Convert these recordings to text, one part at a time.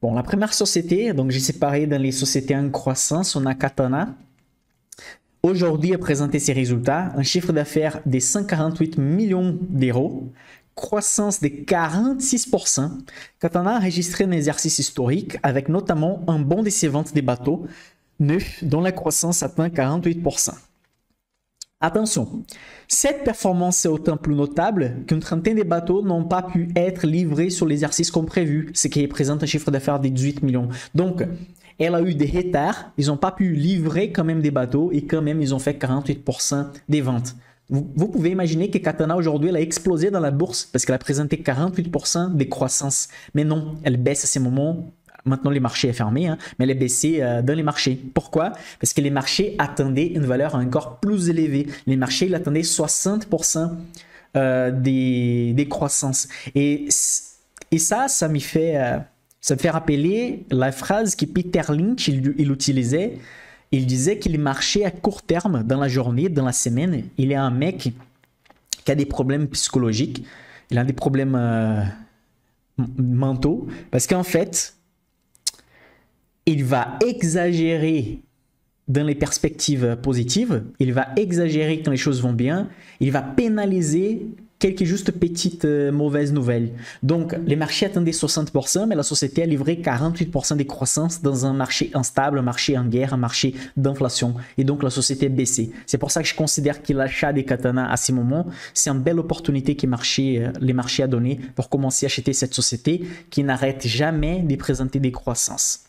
Bon, la première société, donc j'ai séparé dans les sociétés en croissance, on a Katana. Aujourd'hui, a présenté ses résultats, un chiffre d'affaires de 148 millions d'euros, croissance de 46%. Katana a enregistré un exercice historique avec notamment un bond de ses ventes des bateaux neufs dont la croissance atteint 48%. Attention, cette performance est autant plus notable qu'une trentaine de bateaux n'ont pas pu être livrés sur l'exercice comme prévu, ce qui représente un chiffre d'affaires de 18 millions. Donc, elle a eu des retards, ils n'ont pas pu livrer quand même des bateaux et quand même ils ont fait 48% des ventes. Vous pouvez imaginer que Katana aujourd'hui elle a explosé dans la bourse parce qu'elle a présenté 48% de croissance. Mais non, elle baisse à ces moments. Maintenant, les marchés sont fermés, hein, mais elle est baissée dans les marchés. Pourquoi? Parce que les marchés attendaient une valeur encore plus élevée. Les marchés ils attendaient 60% des croissances. Et ça me fait rappeler la phrase que Peter Lynch il utilisait. Il disait qu'il marchait à court terme dans la journée, dans la semaine. Il est un mec qui a des problèmes psychologiques, il a des problèmes mentaux, parce qu'en fait, il va exagérer dans les perspectives positives, il va exagérer quand les choses vont bien, il va pénaliser quelques juste petites mauvaises nouvelles. Donc, les marchés attendaient 60%, mais la société a livré 48% de croissance dans un marché instable, un marché en guerre, un marché d'inflation. Et donc, la société a baissé. C'est pour ça que je considère que l'achat des Katana à ce moment, c'est une belle opportunité que les marchés a donné pour commencer à acheter cette société qui n'arrête jamais de présenter des croissances.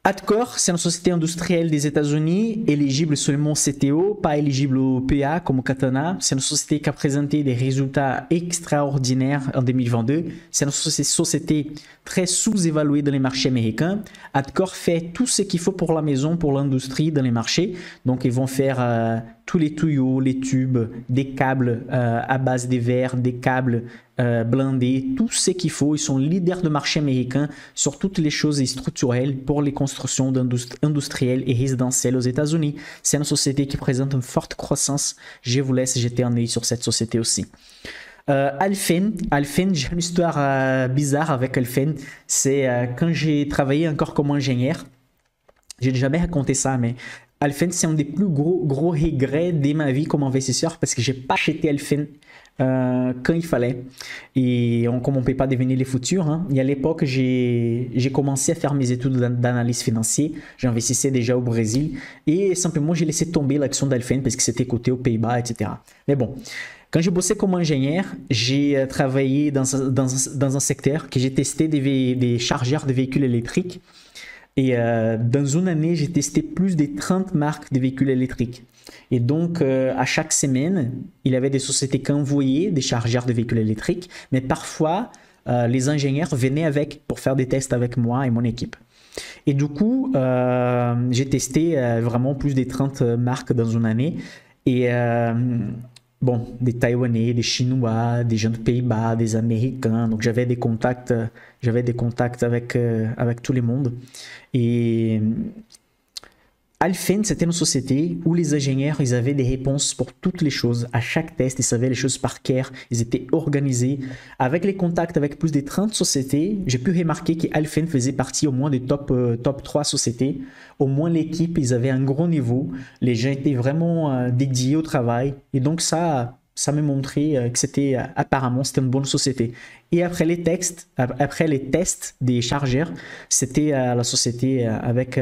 Adcore, c'est une société industrielle des États-Unis, éligible seulement au CTO, pas éligible au PA comme Katana. C'est une société qui a présenté des résultats extraordinaires en 2022. C'est une société très sous-évaluée dans les marchés américains. Adcore fait tout ce qu'il faut pour la maison, pour l'industrie dans les marchés. Donc, ils vont faire tous les tuyaux, les tubes, des câbles à base de verre, des câbles blindés, tout ce qu'il faut. Ils sont leaders de marché américain sur toutes les choses structurelles pour les constructions industrielles et résidentielles aux États-Unis. C'est une société qui présente une forte croissance. Je vous laisse jeter un œil sur cette société aussi. Alphen, j'ai une histoire bizarre avec Alphen. C'est quand j'ai travaillé encore comme ingénieur. J'ai jamais raconté ça, mais Alphen, c'est un des plus gros regrets de ma vie comme investisseur parce que j'ai pas acheté Alphen quand il fallait. Et comme on ne peut pas devenir les futurs, hein, et à l'époque, j'ai commencé à faire mes études d'analyse financière. J'investissais déjà au Brésil et simplement, j'ai laissé tomber l'action d'Alphen parce que c'était coté aux Pays-Bas, etc. Mais bon, quand j'ai bossé comme ingénieur, j'ai travaillé dans un secteur que j'ai testé des chargeurs de véhicules électriques. Et dans une année, j'ai testé plus de 30 marques de véhicules électriques. Et donc, à chaque semaine, il y avait des sociétés qui envoyaient des chargeurs de véhicules électriques, mais parfois, les ingénieurs venaient avec pour faire des tests avec moi et mon équipe. Et du coup, j'ai testé vraiment plus de 30 marques dans une année. Et bon, des Taïwanais, des Chinois, des gens de Pays-Bas, des Américains. Donc j'avais des contacts avec tout le monde. Et Alphen, c'était une société où les ingénieurs, ils avaient des réponses pour toutes les choses. À chaque test, ils savaient les choses par cœur. Ils étaient organisés. Avec les contacts avec plus de 30 sociétés, j'ai pu remarquer qu'Alphen faisait partie au moins des top 3 sociétés. Au moins l'équipe, ils avaient un gros niveau. Les gens étaient vraiment dédiés au travail. Et donc ça m'a montré que apparemment, c'était une bonne société. Et après les tests des chargeurs, c'était la société avec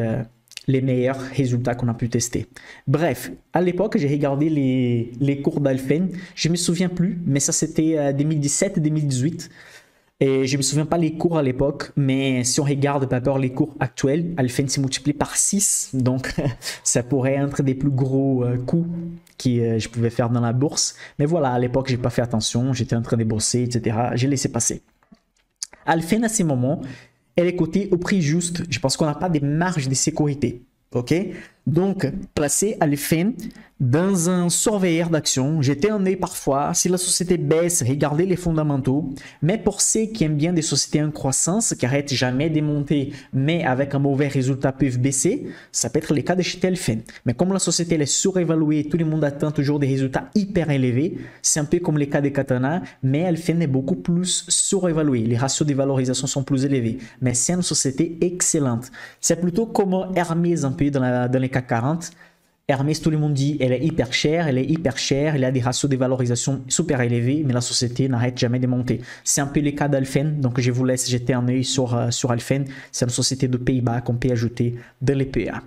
les meilleurs résultats qu'on a pu tester. Bref, à l'époque, j'ai regardé les cours d'Alphen. Je ne me souviens plus, mais ça c'était 2017-2018. Et je ne me souviens pas les cours à l'époque, mais si on regarde par rapport les cours actuels, Alphen s'est multiplié par 6. Donc, ça pourrait être des plus gros coups que je pouvais faire dans la bourse. Mais voilà, à l'époque, je n'ai pas fait attention. J'étais en train de bosser, etc. J'ai laissé passer. Alphen, à ces moments, elle est cotée au prix juste. Je pense qu'on n'a pas des marges de sécurité. Ok? Donc, placer Alfen dans un surveilleur d'action, jeter un œil parfois. Si la société baisse, regardez les fondamentaux. Mais pour ceux qui aiment bien des sociétés en croissance, qui n'arrêtent jamais de monter, mais avec un mauvais résultat peuvent baisser, ça peut être le cas de chez Alfen. Mais comme la société elle est surévaluée, tout le monde attend toujours des résultats hyper élevés, c'est un peu comme le cas de Katana, mais Alfen est beaucoup plus surévalué. Les ratios de valorisation sont plus élevés. Mais c'est une société excellente. C'est plutôt comme Hermès un peu dans les CAC 40. Hermès, tout le monde dit, elle est hyper chère, elle a des ratios de valorisation super élevés, mais la société n'arrête jamais de monter. C'est un peu le cas d'Alfen, donc je vous laisse jeter un œil sur Alfen. C'est une société de Pays-Bas qu'on peut ajouter dans les PA.